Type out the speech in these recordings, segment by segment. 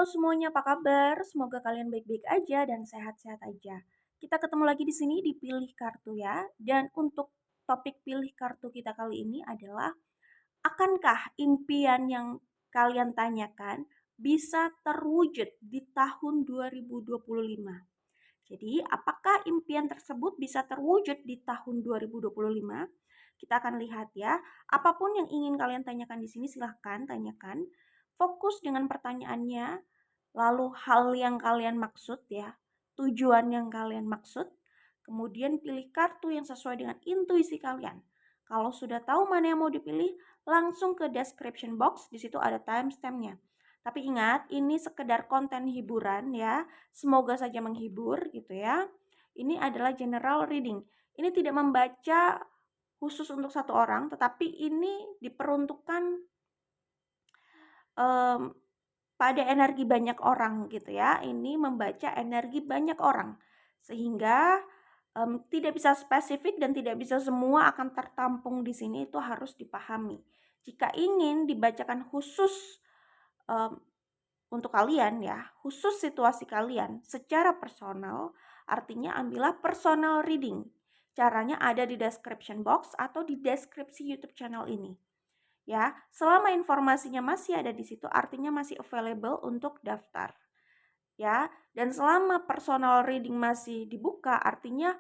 semuanya, apa kabar? Semoga kalian baik-baik aja dan sehat-sehat aja. Kita ketemu lagi di sini di Pilih Kartu ya. Dan untuk topik pilih kartu kita kali ini adalah, akankah impian yang kalian tanyakan bisa terwujud di tahun 2025? Jadi, apakah impian tersebut bisa terwujud di tahun 2025? Kita akan lihat ya. Apapun yang ingin kalian tanyakan di sini silahkan tanyakan. Fokus dengan pertanyaannya, lalu hal yang kalian maksud ya, tujuan yang kalian maksud, kemudian pilih kartu yang sesuai dengan intuisi kalian. Kalau sudah tahu mana yang mau dipilih, langsung ke description box, di situ ada timestampnya. Tapi ingat, ini sekedar konten hiburan ya, semoga saja menghibur gitu ya. Ini adalah general reading. Ini tidak membaca khusus untuk satu orang, tetapi ini diperuntukkan pada energi banyak orang gitu ya. Ini membaca energi banyak orang, sehingga tidak bisa spesifik dan tidak bisa semua akan tertampung di sini, itu harus dipahami. Jika ingin dibacakan khusus untuk kalian ya, khusus situasi kalian secara personal, artinya ambillah personal reading. Caranya ada di description box atau di deskripsi YouTube channel ini. Ya, selama informasinya masih ada di situ artinya masih available untuk daftar. Ya, dan selama personal reading masih dibuka artinya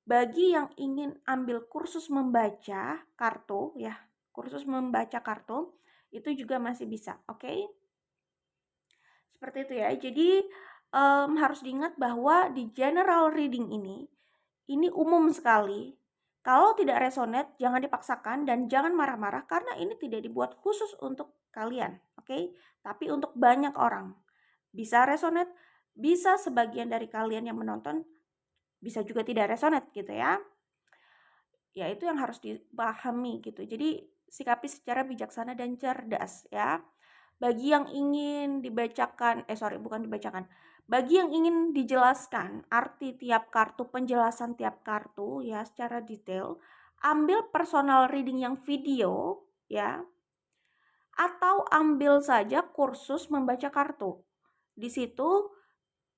bagi yang ingin ambil kursus membaca kartu ya, kursus membaca kartu itu juga masih bisa, oke? Seperti itu ya. Jadi harus diingat bahwa di general reading ini umum sekali. Kalau tidak resonate, jangan dipaksakan dan jangan marah-marah karena ini tidak dibuat khusus untuk kalian, oke? Tapi untuk banyak orang. Bisa resonate, bisa sebagian dari kalian yang menonton, bisa juga tidak resonate gitu ya. Ya itu yang harus dipahami gitu. Jadi sikapi secara bijaksana dan cerdas ya. Bagi yang ingin dibacakan, bukan dibacakan. Bagi yang ingin dijelaskan arti tiap kartu, penjelasan tiap kartu ya secara detail, ambil personal reading yang video ya, atau ambil saja kursus membaca kartu. Di situ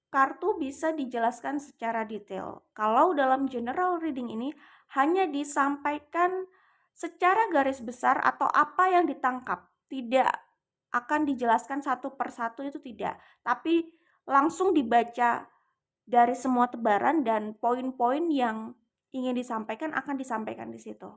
kartu bisa dijelaskan secara detail. Kalau dalam general reading ini hanya disampaikan secara garis besar atau apa yang ditangkap, tidak akan dijelaskan satu persatu, itu tidak, tapi langsung dibaca dari semua tebaran dan poin-poin yang ingin disampaikan akan disampaikan di situ.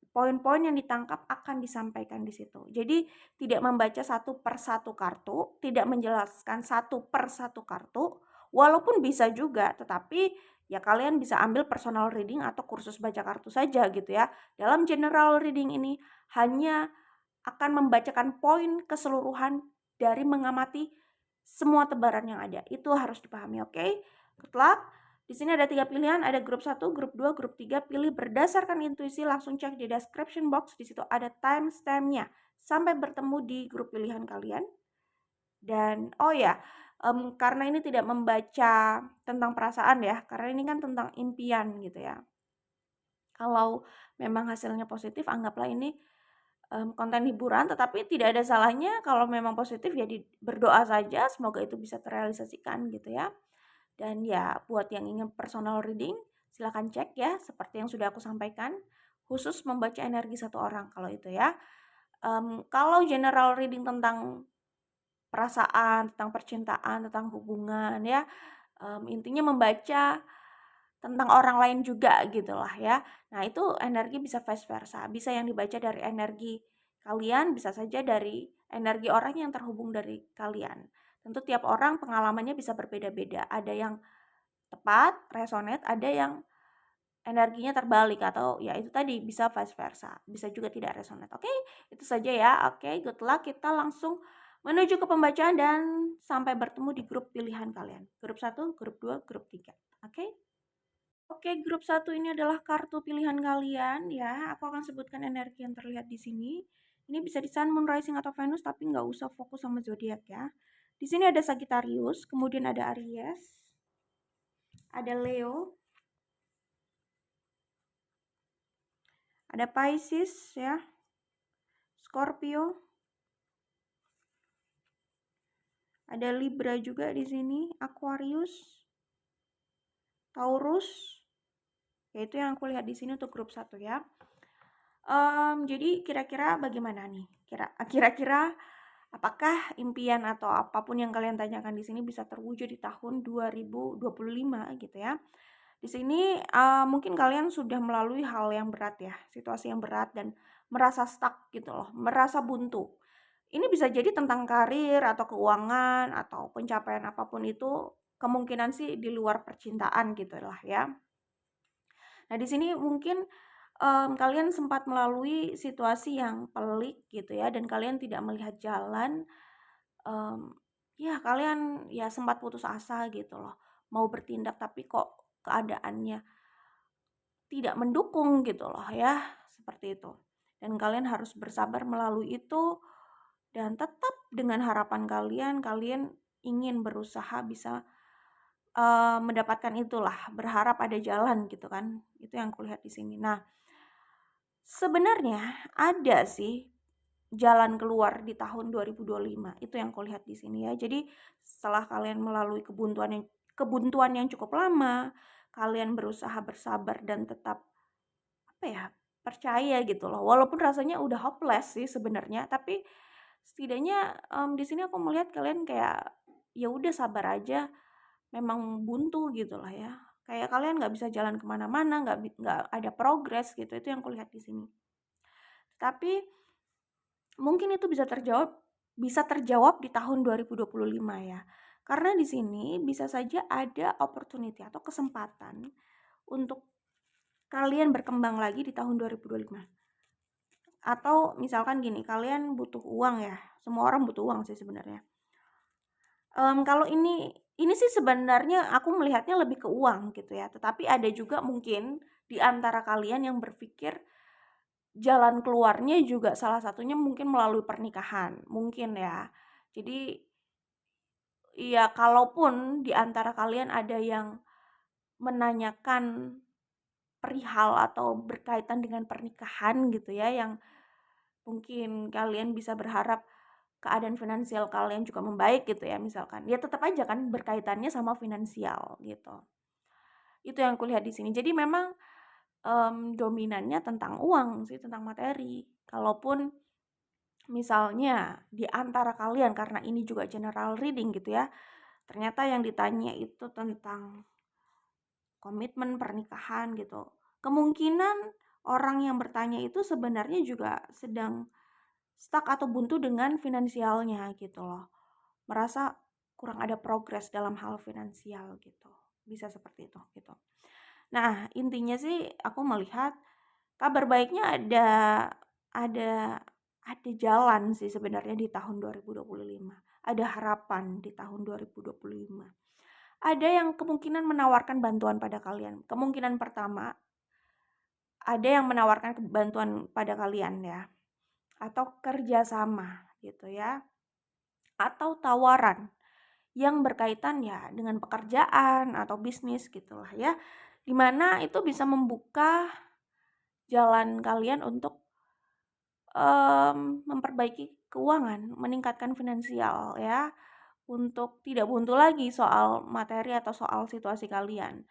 Poin-poin yang ditangkap akan disampaikan di situ. Jadi tidak membaca satu persatu kartu, tidak menjelaskan satu persatu kartu, walaupun bisa juga, tetapi ya kalian bisa ambil personal reading atau kursus baca kartu saja gitu ya. Dalam general reading ini hanya akan membacakan poin keseluruhan dari mengamati semua tebaran yang ada. Itu harus dipahami, oke? Good luck. Di sini ada 3 pilihan, ada grup 1, grup 2, grup 3. Pilih berdasarkan intuisi, langsung cek di description box. Di situ ada timestampnya. Sampai bertemu di grup pilihan kalian. Dan oh ya, karena ini tidak membaca tentang perasaan ya, karena ini kan tentang impian gitu ya. Kalau memang hasilnya positif, anggaplah ini konten hiburan, tetapi tidak ada salahnya kalau memang positif ya berdoa saja semoga itu bisa terrealisasikan gitu ya. Dan ya buat yang ingin personal reading silakan cek ya seperti yang sudah aku sampaikan, khusus membaca energi satu orang kalau itu ya. Kalau general reading tentang perasaan, tentang percintaan, tentang hubungan ya, intinya membaca tentang orang lain juga gitulah ya. Nah itu energi bisa vice versa, bisa yang dibaca dari energi kalian, bisa saja dari energi orang yang terhubung dari kalian. Tentu tiap orang pengalamannya bisa berbeda-beda, ada yang tepat, resonate, ada yang energinya terbalik atau ya itu tadi bisa vice versa, bisa juga tidak resonate. Oke, itu saja ya. Oke, good luck. Kita langsung menuju ke pembacaan dan sampai bertemu di grup pilihan kalian. Grup 1, grup 2, grup 3. Oke? Oke, grup 1 ini adalah kartu pilihan kalian ya. Aku akan sebutkan energi yang terlihat di sini. Ini bisa di Sun, Moon, Rising atau Venus, tapi nggak usah fokus sama zodiak ya. Di sini ada Sagittarius, kemudian ada Aries, ada Leo, ada Pisces ya, Scorpio, Ada Libra juga di sini, Aquarius, Taurus. Yaitu yang aku lihat di sini untuk grup 1 ya. Jadi kira-kira bagaimana nih? Kira-kira apakah impian atau apapun yang kalian tanyakan di sini bisa terwujud di tahun 2025 gitu ya? Di sini mungkin kalian sudah melalui hal yang berat ya, situasi yang berat dan merasa stuck gitu loh, merasa buntu. Ini bisa jadi tentang karir atau keuangan atau pencapaian apapun itu, kemungkinan sih di luar percintaan gitu lah ya. Nah, di sini mungkin kalian sempat melalui situasi yang pelik gitu ya dan kalian tidak melihat jalan, ya kalian ya sempat putus asa gitu loh, mau bertindak tapi kok keadaannya tidak mendukung gitu loh ya, seperti itu. Dan kalian harus bersabar melalui itu dan tetap dengan harapan kalian ingin berusaha bisa mendapatkan itulah, berharap ada jalan gitu kan. Itu yang kulihat di sini. Nah, sebenarnya ada sih jalan keluar di tahun 2025. Itu yang kulihat di sini ya. Jadi setelah kalian melalui kebuntuan yang cukup lama, kalian berusaha bersabar dan tetap apa ya, percaya gitu loh. Walaupun rasanya udah hopeless sih sebenarnya, tapi setidaknya di sini aku melihat kalian kayak ya udah sabar aja, memang buntu gitu lah ya. Kayak kalian nggak bisa jalan kemana-mana, nggak ada progres gitu. Itu yang kulihat di sini. Tapi mungkin itu bisa terjawab di tahun 2025 ya. Karena di sini bisa saja ada opportunity atau kesempatan untuk kalian berkembang lagi di tahun 2025. Atau misalkan gini, kalian butuh uang ya. Semua orang butuh uang sih sebenarnya. Kalau ini sih sebenarnya aku melihatnya lebih ke uang gitu ya. Tetapi ada juga mungkin di antara kalian yang berpikir jalan keluarnya juga salah satunya mungkin melalui pernikahan, mungkin ya. Jadi ya kalaupun di antara kalian ada yang menanyakan perihal atau berkaitan dengan pernikahan gitu ya, yang mungkin kalian bisa berharap keadaan finansial kalian juga membaik gitu ya misalkan. Ya tetap aja kan berkaitannya sama finansial gitu. Itu yang kulihat di sini. Jadi memang dominannya tentang uang sih, tentang materi. Kalaupun misalnya di antara kalian karena ini juga general reading gitu ya, ternyata yang ditanya itu tentang komitmen pernikahan gitu. Kemungkinan orang yang bertanya itu sebenarnya juga sedang stuck atau buntu dengan finansialnya gitu loh. Merasa kurang ada progres dalam hal finansial gitu. Bisa seperti itu gitu. Nah, intinya sih aku melihat kabar baiknya ada ada jalan sih sebenarnya di tahun 2025. Ada harapan di tahun 2025. Ada yang kemungkinan menawarkan bantuan pada kalian. Kemungkinan pertama, ada yang menawarkan bantuan pada kalian ya. Atau kerjasama gitu ya. Atau tawaran yang berkaitan ya dengan pekerjaan atau bisnis gitulah ya. Dimana itu bisa membuka jalan kalian untuk memperbaiki keuangan, meningkatkan finansial ya, untuk tidak buntu lagi soal materi atau soal situasi kalian.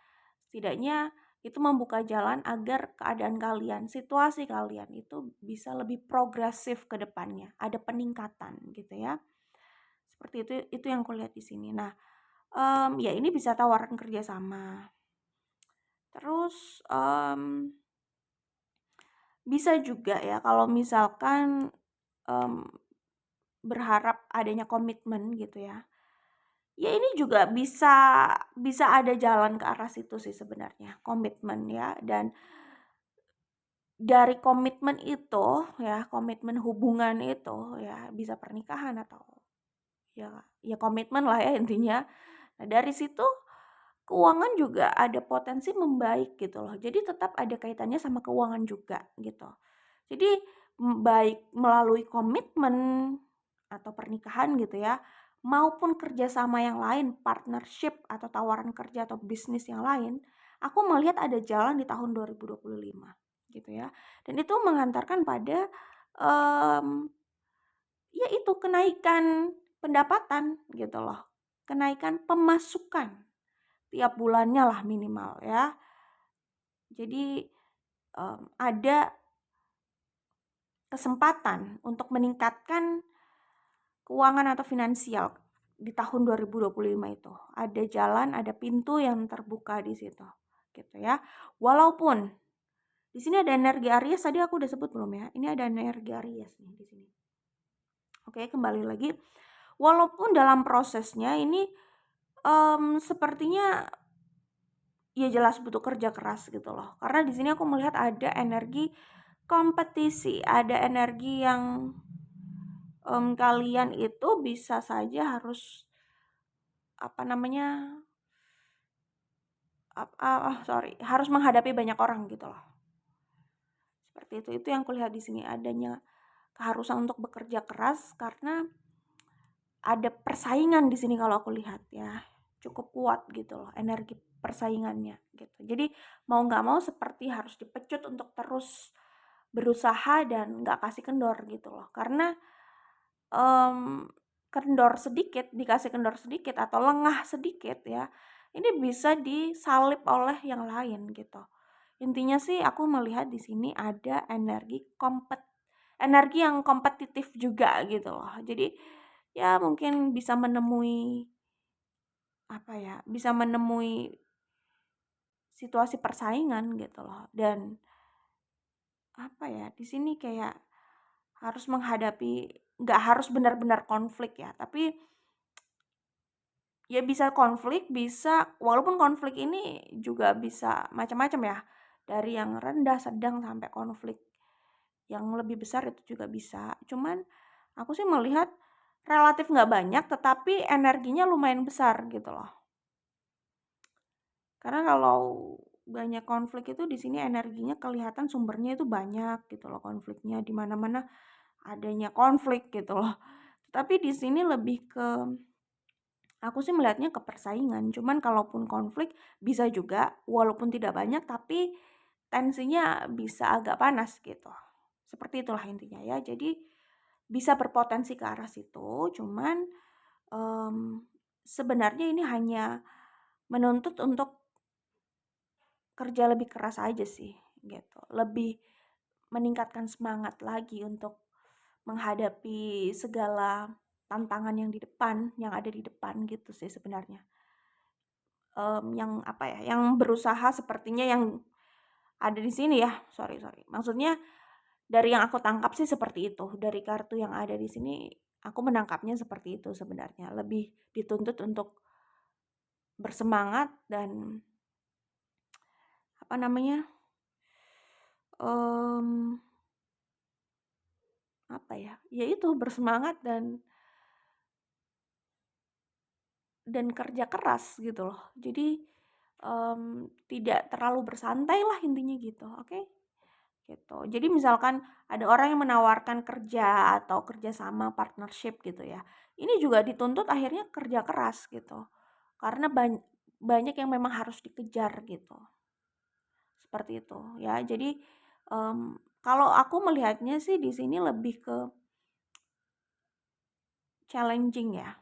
Setidaknya itu membuka jalan agar keadaan kalian, situasi kalian itu bisa lebih progresif ke depannya, ada peningkatan gitu ya. Seperti itu yang kulihat di sini. Nah, ya ini bisa tawaran kerjasama. Terus bisa juga ya kalau misalkan berharap adanya komitmen gitu ya. Ya ini juga bisa ada jalan ke arah situ sih sebenarnya, komitmen ya. Dan dari komitmen itu ya, komitmen hubungan itu ya bisa pernikahan atau ya komitmen lah ya intinya. Nah, dari situ keuangan juga ada potensi membaik gitu loh. Jadi tetap ada kaitannya sama keuangan juga gitu. Jadi baik melalui komitmen atau pernikahan gitu ya, maupun kerjasama yang lain, partnership atau tawaran kerja atau bisnis yang lain, aku melihat ada jalan di tahun 2025 gitu ya. Dan itu mengantarkan pada ya itu kenaikan pendapatan gitu loh. Kenaikan pemasukan tiap bulannya lah minimal ya. Jadi ada kesempatan untuk meningkatkan keuangan atau finansial di tahun 2025 itu. Ada jalan, ada pintu yang terbuka di situ. Gitu ya. Walaupun di sini ada energi Aries, tadi aku udah sebut belum ya? Ini ada energi Aries nih di sini. Oke, kembali lagi. Walaupun dalam prosesnya ini sepertinya ya jelas butuh kerja keras gitu loh. Karena di sini aku melihat ada energi kompetisi, ada energi yang kalian itu bisa saja harus apa namanya harus menghadapi banyak orang gitu loh. Seperti itu yang kulihat di sini, adanya keharusan untuk bekerja keras karena ada persaingan di sini kalau aku lihat ya, cukup kuat gitu loh energi persaingannya gitu. Jadi mau nggak mau seperti harus dipecut untuk terus berusaha dan nggak kasih kendor gitu loh. Karena kendor sedikit, dikasih kendor sedikit atau lengah sedikit ya, ini bisa disalip oleh yang lain gitu. Intinya sih aku melihat di sini ada energi yang kompetitif juga gitu loh. Jadi ya mungkin bisa menemui bisa menemui situasi persaingan gitu loh. Dan di sini kayak harus menghadapi, nggak harus benar-benar konflik ya, tapi ya bisa konflik, bisa walaupun konflik ini juga bisa macam-macam ya. Dari yang rendah, sedang sampai konflik yang lebih besar itu juga bisa. Cuman aku sih melihat relatif nggak banyak tetapi energinya lumayan besar gitu loh. Karena kalau banyak konflik itu di sini energinya kelihatan sumbernya itu banyak gitu loh, konfliknya di mana-mana adanya konflik gitu loh. Tapi di sini lebih ke aku sih melihatnya ke persaingan, cuman kalaupun konflik bisa juga walaupun tidak banyak tapi tensinya bisa agak panas gitu. Seperti itulah intinya ya. Jadi bisa berpotensi ke arah situ, cuman sebenarnya ini hanya menuntut untuk kerja lebih keras aja sih gitu. Lebih meningkatkan semangat lagi untuk menghadapi segala tantangan yang yang ada di depan gitu sih sebenarnya. Yang berusaha sepertinya yang ada di sini ya, sorry. Maksudnya dari yang aku tangkap sih seperti itu. Dari kartu yang ada di sini aku menangkapnya seperti itu sebenarnya. Lebih dituntut untuk bersemangat dan apa namanya? Mmm, Ya itu bersemangat dan kerja keras gitu loh. Jadi tidak terlalu bersantai lah intinya gitu, oke? Gitu. Jadi misalkan ada orang yang menawarkan kerja atau kerjasama partnership gitu ya, ini juga dituntut akhirnya kerja keras gitu. Karena banyak yang memang harus dikejar gitu. Seperti itu ya. Jadi kalau aku melihatnya sih di sini lebih ke challenging ya.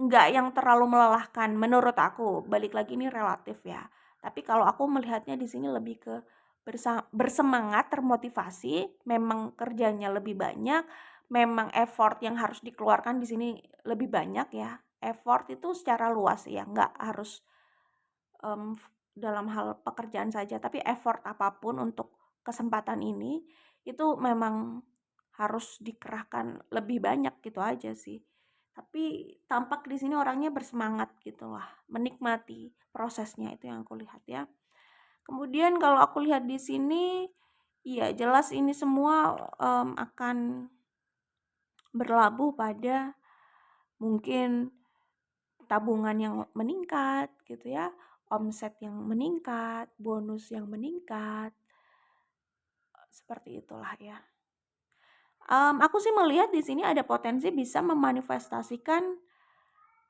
Nggak yang terlalu melelahkan menurut aku, balik lagi ini relatif ya. Tapi kalau aku melihatnya di sini lebih ke bersemangat, termotivasi, memang kerjanya lebih banyak, memang effort yang harus dikeluarkan di sini lebih banyak ya. Effort itu secara luas ya, nggak harus dalam hal pekerjaan saja, tapi effort apapun untuk kesempatan ini itu memang harus dikerahkan lebih banyak gitu aja sih. Tapi tampak di sini orangnya bersemangat gitu lah, menikmati prosesnya itu yang aku lihat ya. Kemudian kalau aku lihat di sini, iya jelas ini semua akan berlabuh pada mungkin tabungan yang meningkat gitu ya, omset yang meningkat, bonus yang meningkat, seperti itulah ya. Aku sih melihat di sini ada potensi bisa memanifestasikan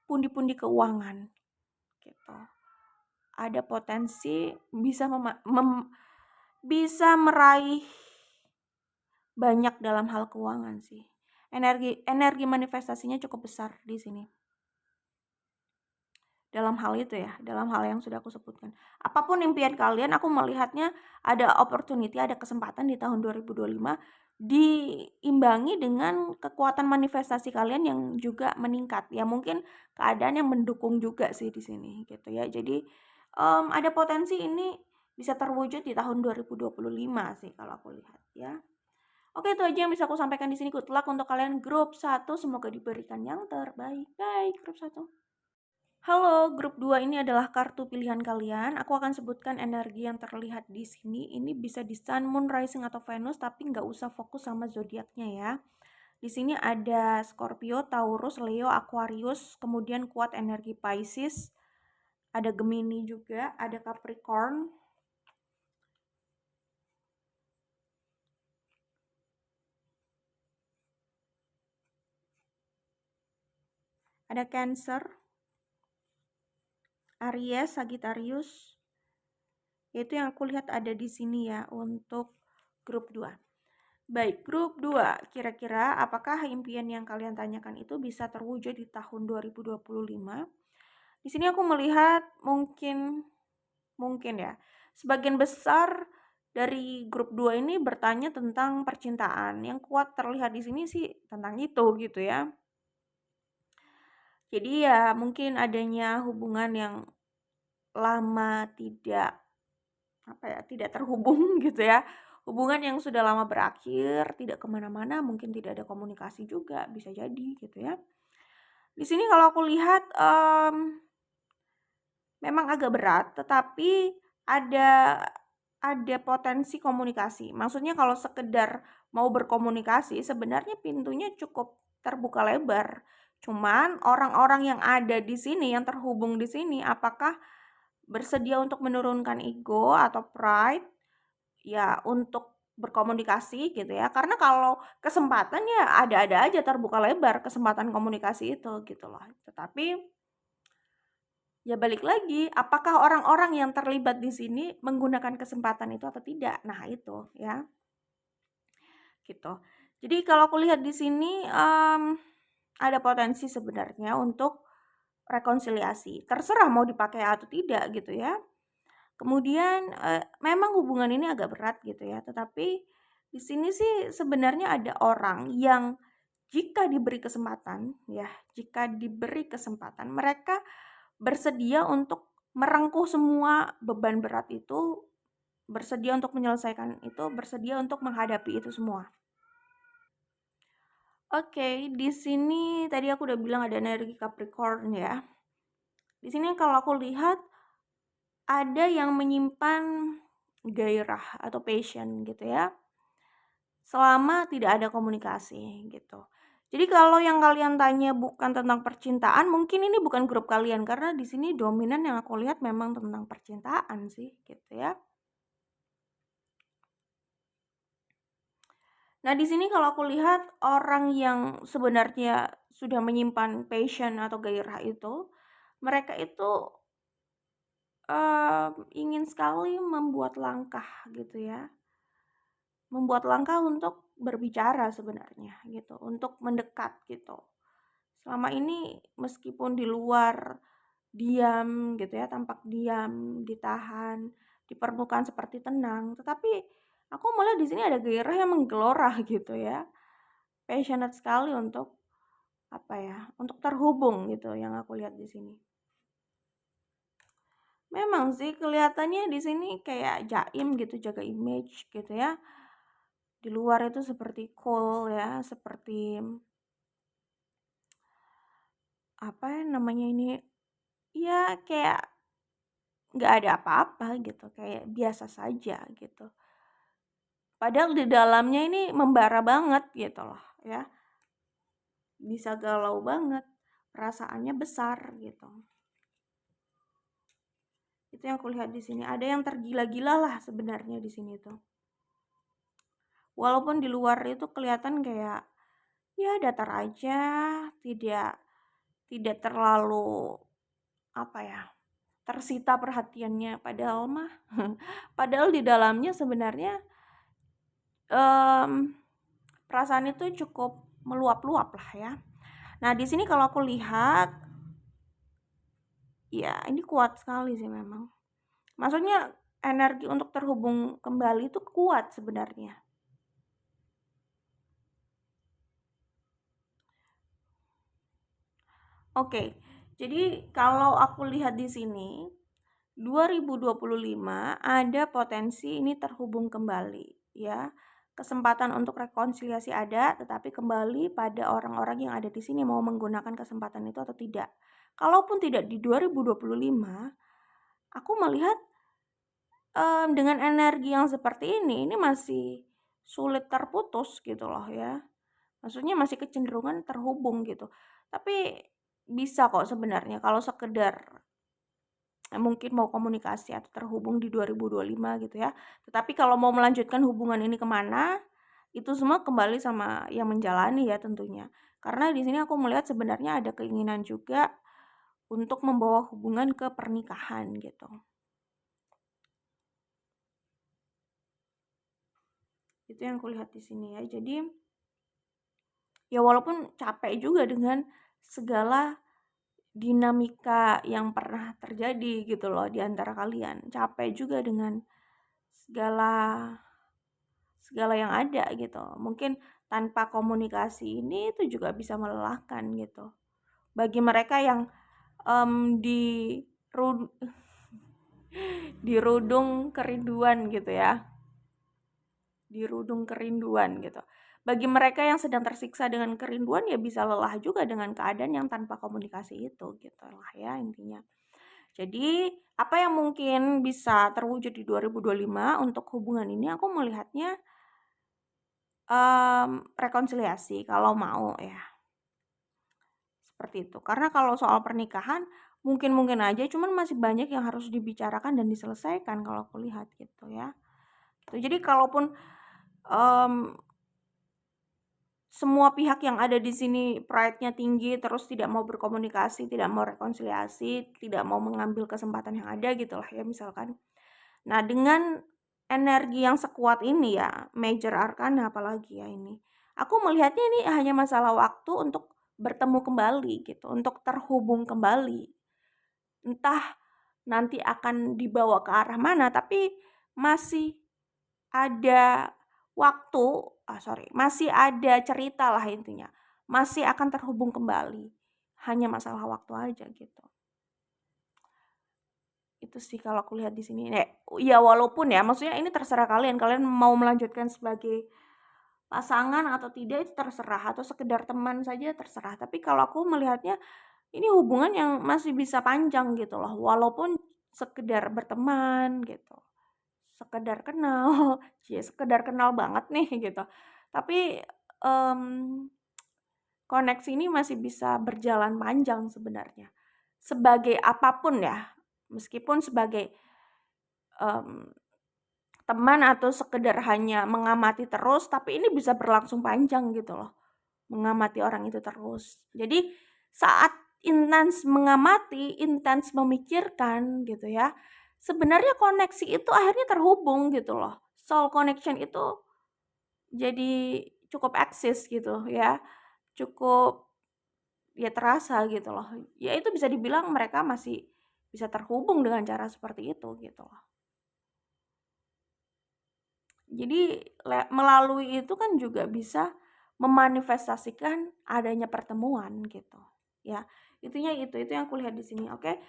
pundi-pundi keuangan gitu. Ada potensi bisa meraih banyak dalam hal keuangan sih. energi manifestasinya cukup besar di sini. Dalam hal itu ya, dalam hal yang sudah aku sebutkan. Apapun impian kalian, aku melihatnya ada opportunity, ada kesempatan di tahun 2025 diimbangi dengan kekuatan manifestasi kalian yang juga meningkat. Ya mungkin keadaan yang mendukung juga sih di sini gitu ya. Jadi ada potensi ini bisa terwujud di tahun 2025 sih kalau aku lihat ya. Oke, itu aja yang bisa aku sampaikan di sini. Good luck untuk kalian grup 1, semoga diberikan yang terbaik. Bye grup 1. Halo, grup 2 ini adalah kartu pilihan kalian. Aku akan sebutkan energi yang terlihat di sini. Ini bisa di Sun, Moon, Rising, atau Venus, tapi nggak usah fokus sama zodiaknya ya. Di sini ada Scorpio, Taurus, Leo, Aquarius, kemudian kuat energi Pisces, ada Gemini juga, ada Capricorn, ada Cancer, Aries, Sagittarius. Itu yang aku lihat ada di sini ya untuk grup 2. Baik, grup 2. Kira-kira apakah impian yang kalian tanyakan itu bisa terwujud di tahun 2025? Di sini aku melihat mungkin ya. Sebagian besar dari grup 2 ini bertanya tentang percintaan. Yang kuat terlihat di sini sih tentang itu gitu ya. Jadi ya mungkin adanya hubungan yang lama tidak terhubung gitu ya. Hubungan yang sudah lama berakhir, tidak kemana-mana, mungkin tidak ada komunikasi juga, bisa jadi gitu ya. Di sini kalau aku lihat memang agak berat, tetapi ada potensi komunikasi. Maksudnya kalau sekedar mau berkomunikasi, sebenarnya pintunya cukup terbuka lebar. Cuman orang-orang yang ada di sini, yang terhubung di sini, apakah bersedia untuk menurunkan ego atau pride ya untuk berkomunikasi gitu ya. Karena kalau kesempatan ya ada-ada aja terbuka lebar kesempatan komunikasi itu gitu loh. Tetapi ya balik lagi, apakah orang-orang yang terlibat di sini menggunakan kesempatan itu atau tidak? Nah, itu ya. Gitu. Jadi kalau aku lihat di sini ada potensi sebenarnya untuk rekonsiliasi. Terserah mau dipakai atau tidak gitu ya. Kemudian memang hubungan ini agak berat gitu ya, tetapi di sini sih sebenarnya ada orang yang jika diberi kesempatan ya, jika diberi kesempatan mereka bersedia untuk merengkuh semua beban berat itu, bersedia untuk menyelesaikan itu, bersedia untuk menghadapi itu semua. Oke, di sini tadi aku udah bilang ada energi Capricorn ya. Di sini kalau aku lihat ada yang menyimpan gairah atau passion gitu ya, selama tidak ada komunikasi gitu. Jadi kalau yang kalian tanya bukan tentang percintaan, mungkin ini bukan grup kalian karena di sini dominan yang aku lihat memang tentang percintaan sih gitu ya. Nah, di sini kalau aku lihat orang yang sebenarnya sudah menyimpan passion atau gairah itu, mereka itu ingin sekali membuat langkah gitu ya. Membuat langkah untuk berbicara sebenarnya gitu, untuk mendekat gitu. Selama ini meskipun di luar diam gitu ya, tampak diam, ditahan, di permukaan seperti tenang, tetapi aku melihat di sini ada gairah yang menggelora gitu ya. Passionate sekali untuk untuk terhubung gitu yang aku lihat di sini. Memang sih kelihatannya di sini kayak jaim gitu, jaga image gitu ya. Di luar itu seperti cool ya, seperti ini ya kayak nggak ada apa-apa gitu, kayak biasa saja gitu. Padahal di dalamnya ini membara banget gitu loh ya. Bisa galau banget, perasaannya besar gitu. Itu yang aku lihat di sini. Ada yang tergila-gila lah sebenarnya di sini tuh. Walaupun di luar itu kelihatan kayak ya datar aja, tidak terlalu tersita perhatiannya, padahal di dalamnya sebenarnya perasaan itu cukup meluap-luap lah ya. Nah, di sini kalau aku lihat, ya ini kuat sekali sih memang. Maksudnya energi untuk terhubung kembali itu kuat sebenarnya. Oke, jadi kalau aku lihat di sini, 2025 ada potensi ini terhubung kembali ya. Kesempatan untuk rekonsiliasi ada, tetapi kembali pada orang-orang yang ada di sini mau menggunakan kesempatan itu atau tidak. Kalaupun tidak di 2025, aku melihat dengan energi yang seperti ini masih sulit terputus gitu loh ya. Maksudnya masih kecenderungan terhubung gitu. Tapi bisa kok sebenarnya kalau sekedar mungkin mau komunikasi atau terhubung di 2025 gitu ya. Tetapi kalau mau melanjutkan hubungan ini kemana, itu semua kembali sama yang menjalani ya tentunya. Karena di sini aku melihat sebenarnya ada keinginan juga untuk membawa hubungan ke pernikahan gitu. Itu yang kulihat di sini ya. Jadi ya walaupun capek juga dengan segala dinamika yang pernah terjadi gitu loh di antara kalian. Capek juga dengan segala segala yang ada gitu. Mungkin tanpa komunikasi ini itu juga bisa melelahkan gitu. Bagi mereka yang di di rudung kerinduan gitu ya. Di rudung kerinduan gitu. Bagi mereka yang sedang tersiksa dengan kerinduan ya bisa lelah juga dengan keadaan yang tanpa komunikasi itu gitu lah ya intinya. Jadi apa yang mungkin bisa terwujud di 2025 untuk hubungan ini aku melihatnya rekonsiliasi kalau mau ya. Seperti itu. Karena kalau soal pernikahan mungkin aja cuman masih banyak yang harus dibicarakan dan diselesaikan kalau aku lihat gitu ya. Gitu. Jadi kalaupun semua pihak yang ada di sini pride-nya tinggi, terus tidak mau berkomunikasi, tidak mau rekonsiliasi, tidak mau mengambil kesempatan yang ada gitu lah ya misalkan. Nah, dengan energi yang sekuat ini ya, major arcana apalagi ya ini. Aku melihatnya ini hanya masalah waktu untuk bertemu kembali gitu, untuk terhubung kembali. Entah nanti akan dibawa ke arah mana, tapi masih ada waktu, masih ada cerita lah intinya. Masih akan terhubung kembali. Hanya masalah waktu aja gitu. Itu sih kalau aku lihat di sini. Ya walaupun ya, maksudnya ini terserah kalian. Kalian mau melanjutkan sebagai pasangan atau tidak itu terserah, atau sekedar teman saja terserah. Tapi kalau aku melihatnya ini hubungan yang masih bisa panjang gitu loh. Walaupun sekedar berteman gitu. Sekedar kenal, ya sekedar kenal banget nih gitu. Tapi koneksi ini masih bisa berjalan panjang sebenarnya. Sebagai apapun ya, meskipun sebagai teman atau sekedar hanya mengamati terus, tapi ini bisa berlangsung panjang gitu loh. Mengamati orang itu terus. Jadi saat intens mengamati, intens memikirkan gitu ya, sebenarnya koneksi itu akhirnya terhubung gitu loh. Soul connection itu jadi cukup eksis gitu ya. Cukup ya terasa gitu loh. Ya itu bisa dibilang mereka masih bisa terhubung dengan cara seperti itu gitu loh. Jadi melalui itu kan juga bisa memanifestasikan adanya pertemuan gitu. Ya, itu yang kulihat di sini. Oke.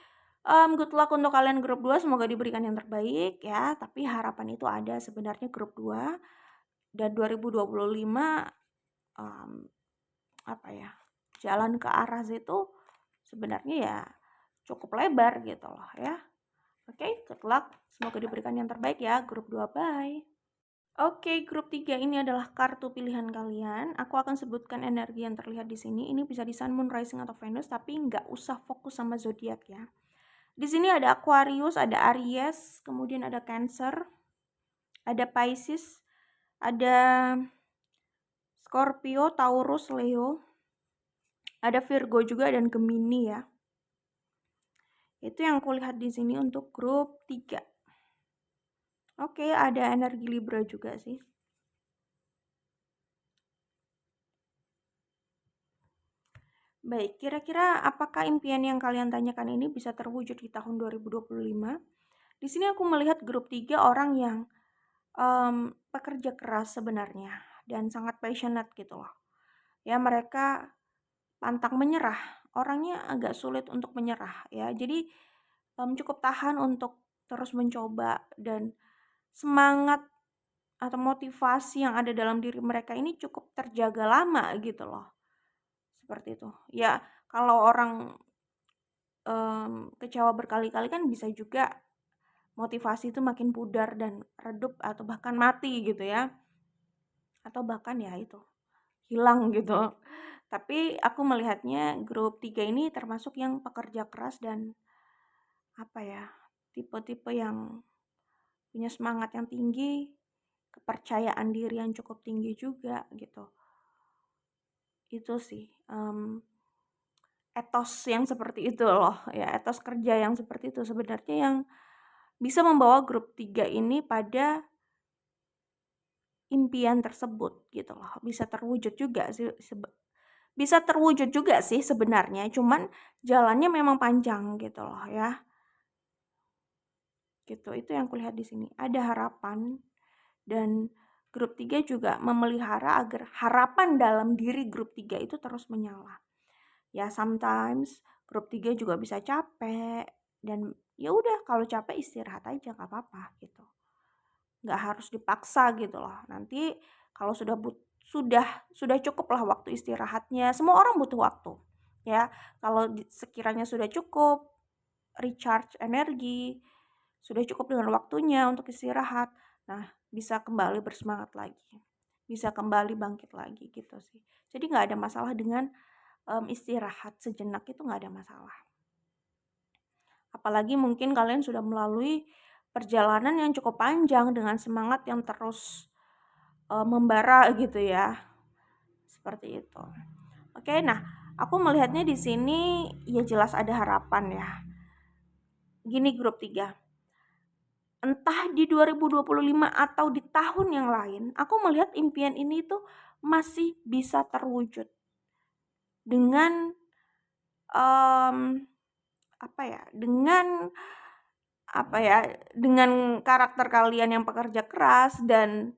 Good luck untuk kalian grup 2, semoga diberikan yang terbaik ya. Tapi harapan itu ada sebenarnya grup 2 dan 2025 apa ya? Jalan ke arah situ sebenarnya ya cukup lebar gitu loh ya. Oke, good luck. Semoga diberikan yang terbaik ya grup 2. Bye. Oke, grup 3 ini adalah kartu pilihan kalian. Aku akan sebutkan energi yang terlihat di sini. Ini bisa di Sun, Moon, Rising, atau Venus, tapi nggak usah fokus sama zodiak ya. Di sini ada Aquarius, ada Aries, kemudian ada Cancer, ada Pisces, ada Scorpio, Taurus, Leo, ada Virgo juga dan Gemini ya. Itu yang aku lihat di sini untuk grup 3. Oke, ada energi Libra juga sih. Baik, kira-kira apakah impian yang kalian tanyakan ini bisa terwujud di tahun 2025? Di sini aku melihat grup 3 orang yang pekerja keras sebenarnya dan sangat passionate gitu loh. Ya, mereka pantang menyerah, orangnya agak sulit untuk menyerah ya. Jadi cukup tahan untuk terus mencoba, dan semangat atau motivasi yang ada dalam diri mereka ini cukup terjaga lama gitu loh. Seperti itu. Ya, kalau orang kecewa berkali-kali kan bisa juga motivasi itu makin pudar dan redup atau bahkan mati gitu ya. Atau bahkan ya itu, hilang gitu. Tapi aku melihatnya grup 3 ini termasuk yang pekerja keras dan apa ya, tipe-tipe yang punya semangat yang tinggi, kepercayaan diri yang cukup tinggi juga gitu. Itu sih, etos yang seperti itu loh ya, etos kerja yang seperti itu sebenarnya yang bisa membawa grup 3 ini pada impian tersebut gitu loh. Bisa terwujud juga sih bisa terwujud juga sih sebenarnya, cuman jalannya memang panjang gitu loh ya. Gitu, itu yang kulihat di sini. Ada harapan, dan grup 3 juga memelihara agar harapan dalam diri grup 3 itu terus menyala. Ya sometimes grup 3 juga bisa capek, dan ya udah kalau capek istirahat aja nggak apa-apa gitu. Nggak harus dipaksa gitu loh. Nanti kalau sudah cukup lah waktu istirahatnya. Semua orang butuh waktu. Ya, kalau sekiranya sudah cukup recharge energi, sudah cukup dengan waktunya untuk istirahat, nah bisa kembali bersemangat lagi, bisa kembali bangkit lagi gitu sih. Jadi nggak ada masalah dengan istirahat sejenak, itu nggak ada masalah. Apalagi mungkin kalian sudah melalui perjalanan yang cukup panjang dengan semangat yang terus membara gitu ya. Seperti itu. Oke, nah aku melihatnya di sini ya jelas ada harapan ya. Gini grup 3, entah di 2025 atau di tahun yang lain, aku melihat impian ini tuh masih bisa terwujud dengan um, apa ya, dengan karakter kalian yang pekerja keras, dan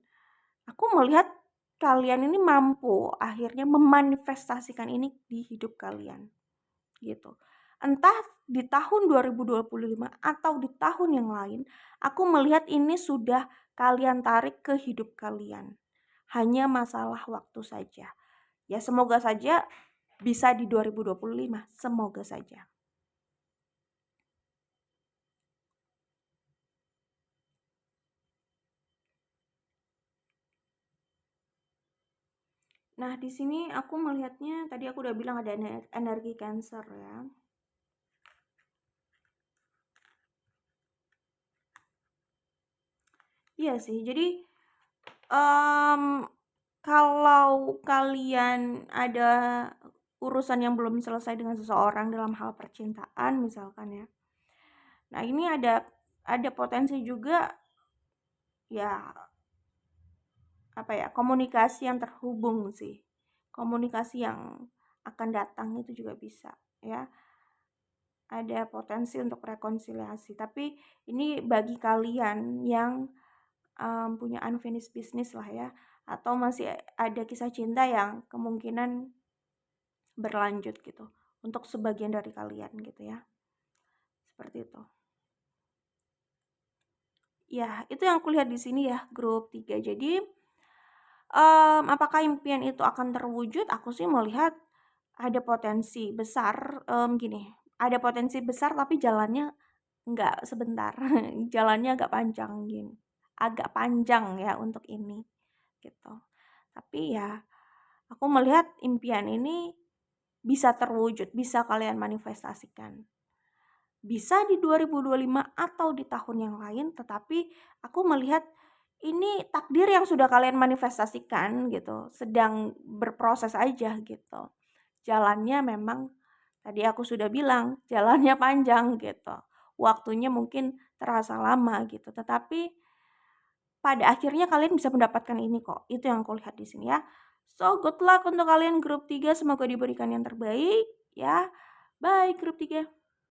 aku melihat kalian ini mampu akhirnya memanifestasikan ini di hidup kalian gitu. Entah di tahun 2025 atau di tahun yang lain, aku melihat ini sudah kalian tarik ke hidup kalian. Hanya masalah waktu saja. Ya semoga saja bisa di 2025, semoga saja. Nah, di sini aku melihatnya tadi aku udah bilang ada energi Cancer ya. Iya sih, jadi kalau kalian ada urusan yang belum selesai dengan seseorang dalam hal percintaan misalkan ya. Nah, ini ada potensi juga ya, apa ya, komunikasi yang terhubung sih. Komunikasi yang akan datang itu juga bisa ya. Ada potensi untuk rekonsiliasi, tapi ini bagi kalian yang punya unfinished business lah ya, atau masih ada kisah cinta yang kemungkinan berlanjut gitu untuk sebagian dari kalian gitu ya. Seperti itu. Ya, itu yang kulihat di sini ya, grup 3. Jadi apakah impian itu akan terwujud? Aku sih melihat ada potensi besar, gini, ada potensi besar tapi jalannya nggak sebentar, jalannya agak panjang ya untuk ini, gitu. Tapi ya, aku melihat impian ini bisa terwujud, bisa kalian manifestasikan. Bisa di 2025 atau di tahun yang lain, tetapi aku melihat ini takdir yang sudah kalian manifestasikan gitu, sedang berproses aja gitu. Jalannya memang tadi aku sudah bilang, jalannya panjang gitu. Waktunya mungkin terasa lama gitu, tetapi pada akhirnya kalian bisa mendapatkan ini kok. Itu yang aku lihat di sini ya. So, good luck untuk kalian grup 3, semoga diberikan yang terbaik. ya. Bye grup 3.